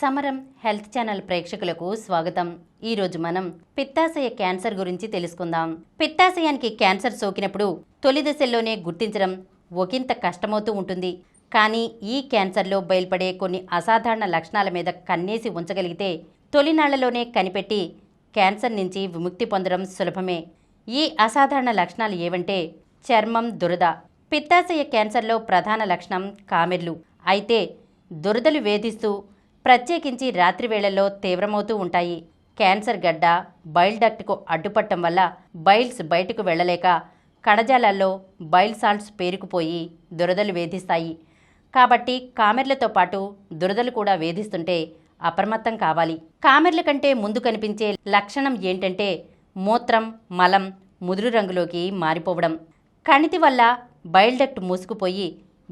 సమరం health channel ప్రేక్షకులకు స్వాగతం. ఈరోజు మనం పిత్తాశయ క్యాన్సర్ గురించి తెలుసుకుందాం. పిత్తాశయానికి క్యాన్సర్ సోకినప్పుడు తొలి దశల్లోనే గుర్తించడం ఒకంత కష్టమవుతూ ఉంటుంది. కానీ ఈ క్యాన్సర్లో బయలుపడే కొన్ని అసాధారణ లక్షణాల మీద కన్నేసి ఉంచగలిగితే తొలినాళ్లలోనే కనిపెట్టి క్యాన్సర్ నుంచి విముక్తి పొందడం సులభమే. ఈ అసాధారణ లక్షణాలు ఏవంటే చర్మం దురద. పిత్తాశయ క్యాన్సర్లో ప్రధాన లక్షణం కామెర్లు. అయితే దురదలు వేధిస్తూ ప్రత్యేకించి రాత్రి వేళల్లో తీవ్రమవుతూ ఉంటాయి. క్యాన్సర్ గడ్డ బైల్ డక్ట్కు అడ్డుపట్టడం వల్ల బైల్స్ బయటకు వెళ్లలేక కణజాలాల్లో బైల్ సాల్ట్స్ పేరుకుపోయి దురదలు వేధిస్తాయి. కాబట్టి కామెర్లతో పాటు దురదలు కూడా వేధిస్తుంటే అప్రమత్తం కావాలి. కామెర్ల కంటే ముందు కనిపించే లక్షణం ఏంటంటే మూత్రం, మలం ముదురు రంగులోకి మారిపోవడం. కణితి వల్ల బైల్ డక్ట్ మూసుకుపోయి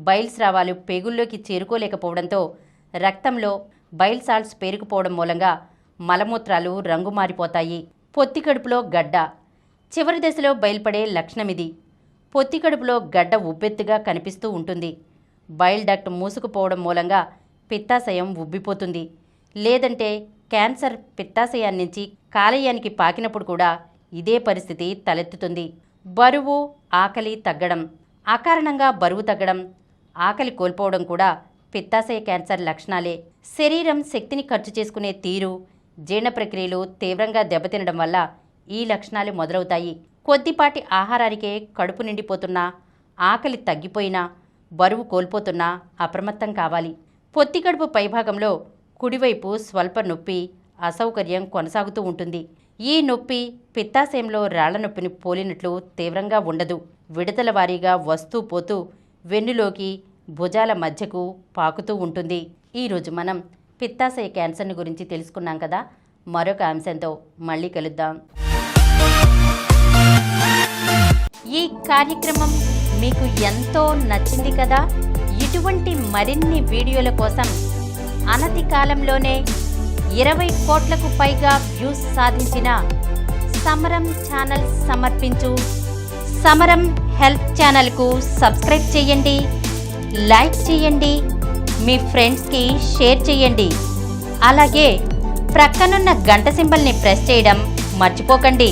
బైల్ స్రావాలు పేగుల్లోకి చేరుకోలేకపోవడంతో రక్తంలో బైల్ సాల్ట్స్ పేరుకుపోవడం మూలంగా మలమూత్రాలు రంగు మారిపోతాయి. పొత్తికడుపులో గడ్డ చివరి దశలో బయలుపడే లక్షణమిది. పొత్తికడుపులో గడ్డ ఉబ్బెత్తుగా కనిపిస్తూ ఉంటుంది. బైల్ డక్ట్ మూసుకుపోవడం మూలంగా పిత్తాశయం ఉబ్బిపోతుంది. లేదంటే క్యాన్సర్ పిత్తాశయాన్నించి కాలేయానికి పాకినప్పుడు కూడా ఇదే పరిస్థితి తలెత్తుతుంది. బరువు, ఆకలి తగ్గడం. అకారణంగా బరువు తగ్గడం, ఆకలి కోల్పోవడం కూడా పిత్తాశయ క్యాన్సర్ లక్షణాలే. శరీరం శక్తిని ఖర్చు చేసుకునే తీరు, జీర్ణ ప్రక్రియలు తీవ్రంగా దెబ్బతినడం వల్ల ఈ లక్షణాలు మొదలవుతాయి. కొద్దిపాటి ఆహారానికే కడుపు నిండిపోతున్నా, ఆకలి తగ్గిపోయినా, బరువు కోల్పోతున్నా అప్రమత్తం కావాలి. పొత్తికడుపు పైభాగంలో కుడివైపు స్వల్ప నొప్పి, అసౌకర్యం కొనసాగుతూ ఉంటుంది. ఈ నొప్పి పిత్తాశయంలో రాళ్ల నొప్పిని పోలినట్లు తీవ్రంగా ఉండదు. విడతల వారీగా వస్తూ పోతూ వెన్నులోకి, భుజాల మధ్యకు పాకుతూ ఉంటుంది. ఈరోజు మనం పిత్తాశయ క్యాన్సర్ని గురించి తెలుసుకున్నాం కదా. మరొక అంశంతో మళ్ళీ కలుద్దాం. ఈ కార్యక్రమం మీకు ఎంతో నచ్చింది కదా. ఇటువంటి మరిన్ని వీడియోల కోసం అనతి కాలంలోనే 20 కోట్లకు పైగా వ్యూస్ సాధించిన సమరం ఛానల్ సమర్పించు సమరం హెల్త్ ఛానల్కు సబ్స్క్రైబ్ చేయండి, లైక్ చేయండి, మీ ఫ్రెండ్స్కి షేర్ చేయండి. అలాగే ప్రక్కనున్న గంట సింబల్ని ప్రెస్ చేయడం మర్చిపోకండి.